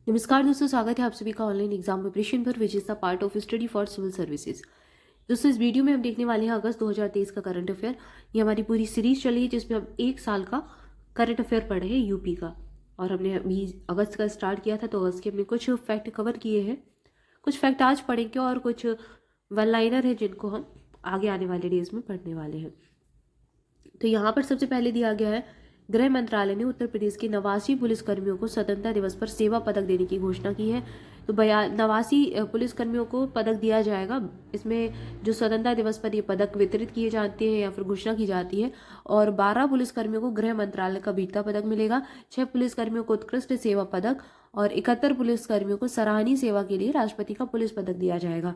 नमस्कार दोस्तों, स्वागत है आप सभी का ऑनलाइन एग्जाम प्रिपरेशन पर which is the part of study for civil services. दोस्तों, इस वीडियो में हम देखने वाले हैं अगस्त 2023 का करंट अफेयर। ये हमारी पूरी सीरीज चली है जिसमें हम एक साल का करंट अफेयर पढ़े हैं यूपी का। और हमने अभी अगस्त का स्टार्ट किया था, तो अगस्त के हमने कुछ फैक्ट कवर किए हैं, कुछ फैक्ट आज पढ़ेंगे और कुछ वन लाइनर है जिनको हम आगे आने वाले डेज में पढ़ने वाले हैं। तो यहाँ पर सबसे पहले दिया गया है, गृह मंत्रालय ने उत्तर प्रदेश के 89 पुलिसकर्मियों को स्वतंत्रता दिवस पर सेवा पदक देने की घोषणा की है। तो 89 पुलिसकर्मियों को पदक दिया जाएगा। इसमें जो स्वतंत्रता दिवस पर ये पदक वितरित किए जाते हैं या फिर घोषणा की जाती है। और 12 पुलिसकर्मियों को गृह मंत्रालय का वीरता पदक मिलेगा, 6 पुलिसकर्मियों को उत्कृष्ट सेवा पदक और 71 पुलिसकर्मियों को सराहनीय सेवा के लिए राष्ट्रपति का पुलिस पदक दिया जाएगा।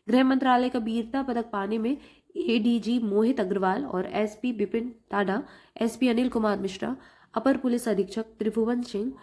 गृह मंत्रालय का वीरता पदक पाने में एडीजी मोहित अग्रवाल और एसपी बिपिन टाडा, एसपी अनिल कुमार मिश्रा, अपर पुलिस अधीक्षक त्रिभुवन सिंह,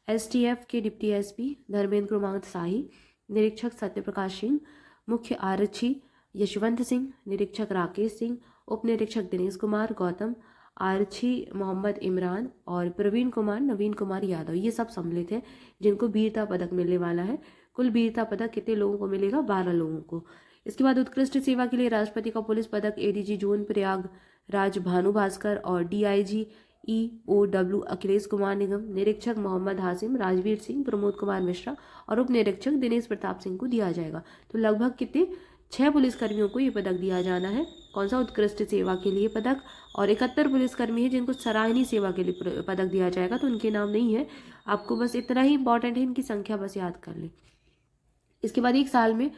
एसटीएफ के डिप्टी एसपी धर्मेंद्र कुमार शाही, निरीक्षक सत्यप्रकाश सिंह, मुख्य आरक्षी यशवंत सिंह, निरीक्षक राकेश सिंह, उप निरीक्षक दिनेश कुमार गौतम, आरक्षी मोहम्मद इमरान और प्रवीण कुमार नवीन कुमार यादव, ये सब सम्मिलित हैं जिनको वीरता पदक मिलने वाला है। कुल वीरता पदक कितने लोगों को मिलेगा? 12 लोगों को। इसके बाद उत्कृष्ट सेवा के लिए राष्ट्रपति का पुलिस पदक एडीजी जोन प्रयाग राज भानु भास्कर और डीआईजी ईओडब्ल्यू अखिलेश कुमार निगम, निरीक्षक मोहम्मद हासिम, राजवीर सिंह, प्रमोद कुमार मिश्रा और उप निरीक्षक दिनेश प्रताप सिंह को दिया जाएगा। तो लगभग कितने? 6 पुलिसकर्मियों को ये पदक दिया जाना है। कौन सा? उत्कृष्ट सेवा के लिए पदक। और 71 पुलिसकर्मी है जिनको सराहनीय सेवा के लिए पदक दिया जाएगा। तो उनके नाम नहीं है, आपको बस इतना ही इंपॉर्टेंट है, इनकी संख्या बस याद कर लें। इसके बाद एक साल में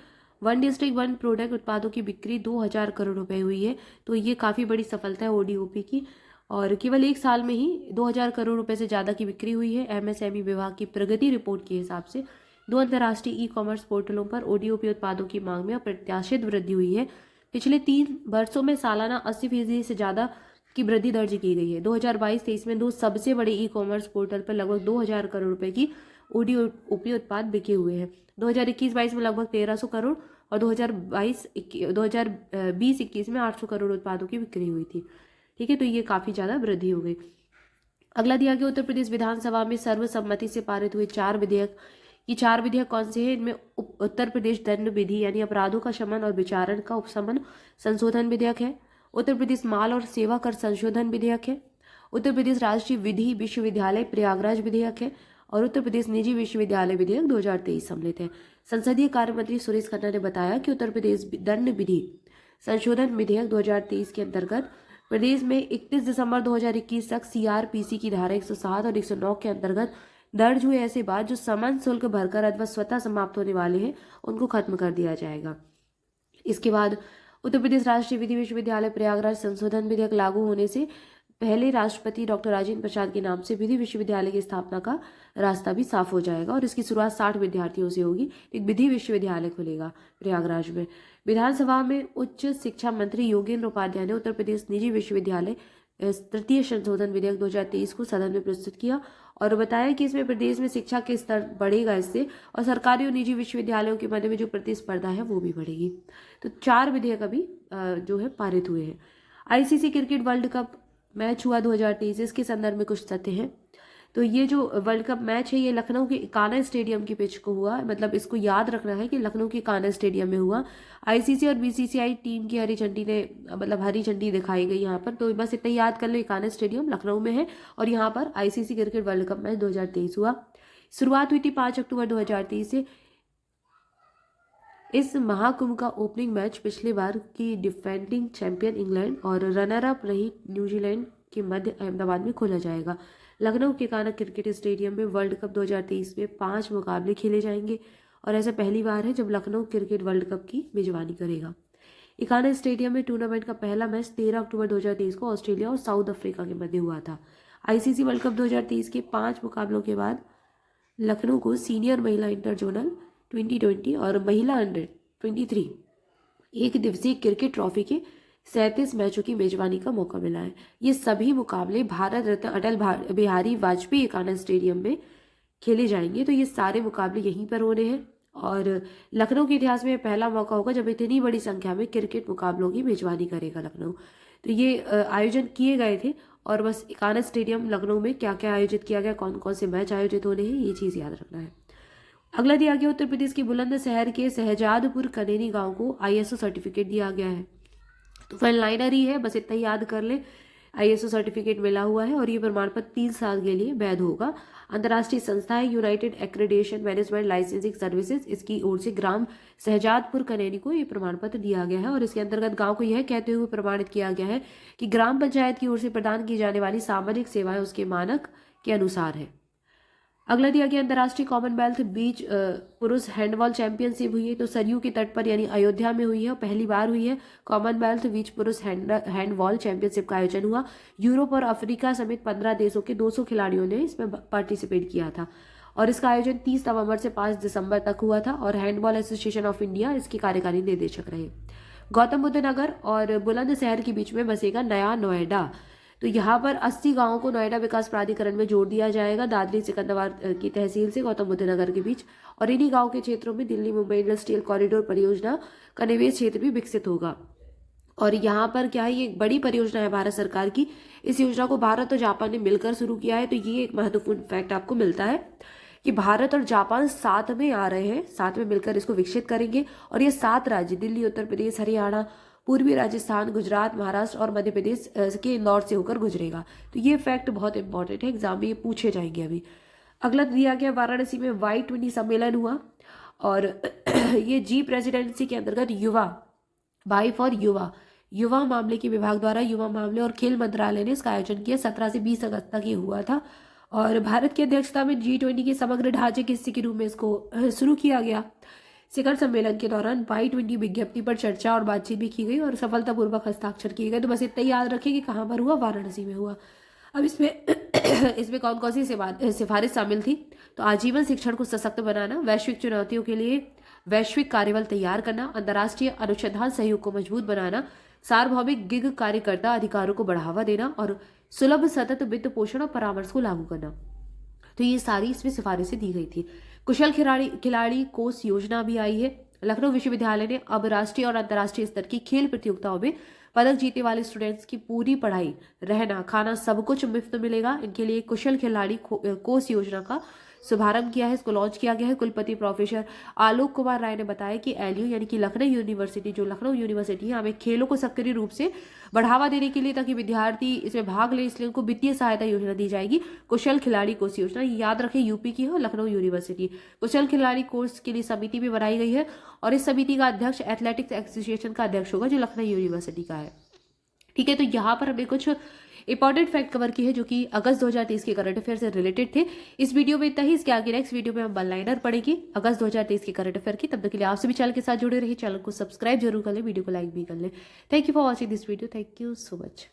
वन डिस्ट्रिक्ट वन प्रोडक्ट उत्पादों की बिक्री 2000 करोड़ रुपए हुई है। तो ये काफ़ी बड़ी सफलता है ओडीओपी की। और केवल एक साल में ही 2000 करोड़ रुपए से ज़्यादा की बिक्री हुई है। एमएसएमई विभाग की प्रगति रिपोर्ट के हिसाब से 2 अंतर्राष्ट्रीय ई कॉमर्स पोर्टलों पर ओडीओपी उत्पादों की मांग में अप्रत्याशित वृद्धि हुई है। पिछले 3 वर्षों में सालाना 80% से ज़्यादा की वृद्धि दर्ज की गई है। 2022-23 में 2 सबसे बड़े ई कॉमर्स पोर्टल पर लगभग 2000 करोड़ रुपए की ओडीओपी उत्पाद बिके हुए हैं। 2021-22 में लगभग 1300 करोड़ और 2020-21 में 800 करोड़ उत्पादों की बिक्री हुई थी। ठीक है, तो ये काफ़ी ज़्यादा वृद्धि हो गई। अगला दिया गया, उत्तर प्रदेश विधानसभा में सर्वसम्मति से पारित हुए 4 विधेयक। ये 4 विधेयक कौन से हैं? इनमें उत्तर प्रदेश दंड विधि यानी अपराधों का शमन और विचारण का उपशमन संशोधन विधेयक है। उत्तर प्रदेश माल और सेवा कर संशोधन विधेयक है। उत्तर प्रदेश राष्ट्रीय विधि विश्वविद्यालय प्रयागराज विधेयक है। और उत्तर प्रदेश निजी विश्वविद्यालय विधेयक 2023 सम्मिलित है। संसदीय कार्य मंत्री सुरेश खन्ना ने बताया कि उत्तर प्रदेश दंड विधि संशोधन विधेयक 2023 के अंतर्गत प्रदेश में 31 दिसंबर 2021 तक सीआरपीसी की धारा 107 और 109 के अंतर्गत दर्ज हुए ऐसे बात जो समन शुल्क भरकर अथवा स्वतः समाप्त होने वाले हैं, उनको खत्म कर दिया जाएगा। इसके बाद उत्तर प्रदेश राष्ट्रीय विधि विश्वविद्यालय प्रयागराज संशोधन विधेयक लागू होने से पहले राष्ट्रपति डॉक्टर राजेंद्र प्रसाद के नाम से विधि विश्वविद्यालय की स्थापना का रास्ता भी साफ हो जाएगा और इसकी शुरुआत 60 विद्यार्थियों से होगी। एक विधि विश्वविद्यालय खुलेगा प्रयागराज में। विधानसभा में उच्च शिक्षा मंत्री योगेंद्र उपाध्याय ने उत्तर प्रदेश निजी विश्वविद्यालय तृतीय संशोधन विधेयक 2023 को सदन में प्रस्तुत किया और बताया कि इसमें प्रदेश में शिक्षा के स्तर बढ़ेगा इससे, और सरकारी और निजी विश्वविद्यालयों के मध्य में जो प्रतिस्पर्धा है वो भी बढ़ेगी। तो 4 विधेयक अभी जो है पारित हुए हैं। ICC cricket world cup match हुआ 2023, इसके संदर्भ में कुछ तथ्य हैं। तो ये जो वर्ल्ड कप मैच है ये लखनऊ के कान्हा स्टेडियम की पिच को हुआ, मतलब इसको याद रखना है कि लखनऊ के कान्हा स्टेडियम में हुआ। आईसीसी और बीसीसीआई टीम की हरी झंडी ने, मतलब हरी झंडी दिखाई गई यहाँ पर। तो बस इतना याद कर लो, कान्हा स्टेडियम लखनऊ में है और यहाँ पर ICC cricket world cup match 2023 हुआ। शुरुआत हुई थी 5 अक्टूबर 2023 से। इस महाकुंभ का ओपनिंग मैच पिछले बार की डिफेंडिंग चैंपियन इंग्लैंड और रनर अप रही न्यूजीलैंड के मध्य अहमदाबाद में खोला जाएगा। लखनऊ के कान्हा क्रिकेट स्टेडियम में वर्ल्ड कप 2023 में 5 मुकाबले खेले जाएंगे और ऐसा पहली बार है जब लखनऊ क्रिकेट वर्ल्ड कप की मेजबानी करेगा। कान्हा स्टेडियम में टूर्नामेंट का पहला मैच 13 अक्टूबर 2023 को ऑस्ट्रेलिया और साउथ अफ्रीका के मध्य हुआ था। आईसीसी वर्ल्ड कप 2023 के 5 मुकाबलों के बाद लखनऊ को सीनियर महिला इंटर जोनल 2020 और महिला अंडर 23 एक दिवसीय क्रिकेट ट्रॉफी के 37 मैचों की मेजबानी का मौका मिला है। ये सभी मुकाबले भारत रत्न अटल बिहारी वाजपेयी कान्हा स्टेडियम में खेले जाएंगे। तो ये सारे मुकाबले यहीं पर होने हैं और लखनऊ के इतिहास में पहला मौका होगा जब इतनी बड़ी संख्या में क्रिकेट मुकाबलों की मेजबानी करेगा लखनऊ। तो ये आयोजन किए गए थे और बस कान्हा स्टेडियम लखनऊ में क्या क्या आयोजित किया गया, कौन कौन से मैच आयोजित होने हैं, ये चीज़ याद रखना है। अगला दिया गया उत्तर प्रदेश के बुलंदशहर के शहजादपुर कनेरी गांव को आईएसओ सर्टिफिकेट दिया गया है। तो फाइन लाइनर ही है, बस इतना ही याद कर ले। आईएसओ सर्टिफिकेट मिला हुआ है और ये प्रमाण पत्र 3 साल के लिए वैध होगा। अंतर्राष्ट्रीय संस्था है United accreditation management licensing services, इसकी ओर से ग्राम शहजादपुर कनेरी को ये प्रमाण पत्र दिया गया है और इसके अंतर्गत गांव को यह कहते हुए प्रमाणित किया गया है कि ग्राम पंचायत की ओर से प्रदान की जाने वाली सामाजिक सेवाएं उसके मानक के अनुसार है। अगला दिया गया अंतर्राष्ट्रीय कॉमनवेल्थ बीच पुरुष हैंडबॉल चैंपियनशिप हुई है। तो सरयू के तट पर यानी अयोध्या में हुई है और पहली बार हुई है। कॉमनवेल्थ बीच पुरुष हैंडबॉल चैंपियनशिप का आयोजन हुआ। यूरोप और अफ्रीका समेत 15 देशों के 200 खिलाड़ियों ने इसमें पार्टिसिपेट किया था और इसका आयोजन 30 नवंबर से 5 दिसंबर तक हुआ था और हैंडबॉल एसोसिएशन ऑफ इंडिया इसके कार्यकारी निदेशक रहे। गौतम बुद्ध नगर और बुलंदशहर के बीच में बसेगा नया नोएडा। तो यहाँ पर 80 गांवों को नोएडा विकास प्राधिकरण में जोड़ दिया जाएगा दादरी सिकंदराबाद की तहसील से गौतम बुद्ध नगर के बीच, और इन्हीं गांव के क्षेत्रों में दिल्ली मुंबई इंडस्ट्रियल कॉरिडोर परियोजना का निवेश क्षेत्र भी विकसित होगा। और यहाँ पर क्या है, ये एक बड़ी परियोजना है भारत सरकार की। इस योजना को भारत और जापान ने मिलकर शुरू किया है। तो ये एक महत्वपूर्ण फैक्ट आपको मिलता है कि भारत और जापान साथ में आ रहे हैं, साथ में मिलकर इसको विकसित करेंगे। और ये 7 राज्य दिल्ली, उत्तर प्रदेश, हरियाणा, पूर्वी राजस्थान, गुजरात, महाराष्ट्र और मध्य प्रदेश के इंदौर से होकर गुजरेगा। तो ये फैक्ट बहुत इंपॉर्टेंट है, एग्जाम में ये पूछे जाएंगे अभी। अगला दिया गया वाराणसी में Y20 सम्मेलन हुआ और ये जी प्रेसिडेंसी के अंतर्गत युवा बाई फॉर युवा मामले के विभाग द्वारा युवा मामले और खेल मंत्रालय ने इसका आयोजन किया। 17 से 20 अगस्त तक ये हुआ था और भारत की अध्यक्षता में G20 के समग्र ढांचे के हिस्से के रूप में इसको शुरू किया गया। शिखर सम्मेलन के दौरान Y20 विज्ञप्ति पर चर्चा और बातचीत भी की गई और सफलतापूर्वक हस्ताक्षर किए गए। तो बस इतना याद रखें कि कहाँ पर हुआ, वाराणसी में हुआ। अब इसमें कौन कौन सी सिफारिश शामिल थी? तो आजीवन शिक्षण को सशक्त बनाना, वैश्विक चुनौतियों के लिए वैश्विक कार्यबल तैयार करना, अंतर्राष्ट्रीय अनुसंधान सहयोग को मजबूत बनाना, सार्वभौमिक गिग कार्यकर्ता अधिकारों को बढ़ावा देना और सुलभ सतत वित्त पोषण और परामर्श को लागू करना। तो ये सारी इसमें सिफारिशें दी गई थी। कुशल खिलाड़ी कोष योजना भी आई है। लखनऊ विश्वविद्यालय ने अब राष्ट्रीय और अंतर्राष्ट्रीय स्तर की खेल प्रतियोगिताओं में पदक जीतने वाले स्टूडेंट्स की पूरी पढ़ाई, रहना, खाना सब कुछ मुफ्त मिलेगा। इनके लिए कुशल खिलाड़ी कोष योजना का शुभारंभ किया है, इसको लॉन्च किया गया है। कुलपति प्रोफेसर आलोक कुमार राय ने बताया कि एलयू यानी कि लखनऊ यूनिवर्सिटी, जो लखनऊ यूनिवर्सिटी है, हमें खेलों को सक्रिय रूप से बढ़ावा देने के लिए ताकि विद्यार्थी इसमें भाग ले, इसलिए उनको वित्तीय सहायता योजना दी जाएगी। कुशल खिलाड़ी कोष योजना याद रखें यूपी की है और लखनऊ यूनिवर्सिटी। कुशल खिलाड़ी कोर्स के लिए समिति भी बनाई गई है और इस समिति का अध्यक्ष एथलेटिक्स एसोसिएशन का अध्यक्ष होगा जो लखनऊ यूनिवर्सिटी का है। ठीक है, तो यहाँ पर हमने कुछ इंपॉर्टेंट फैक्ट कवर की है जो कि अगस्त 2023 के करंट अफेयर से रिलेटेड थे। इस वीडियो में इतना ही। इसके आगे नेक्स्ट वीडियो में हम वन लाइनर पढ़ेंगे अगस्त 2023 के करंट अफेयर की। तब तक के लिए आप सभी चैनल के साथ जुड़े रहिए, चैनल को सब्सक्राइब जरूर कर ले, वीडियो को लाइक भी कर ले। Thank you for watching this video. Thank you so much.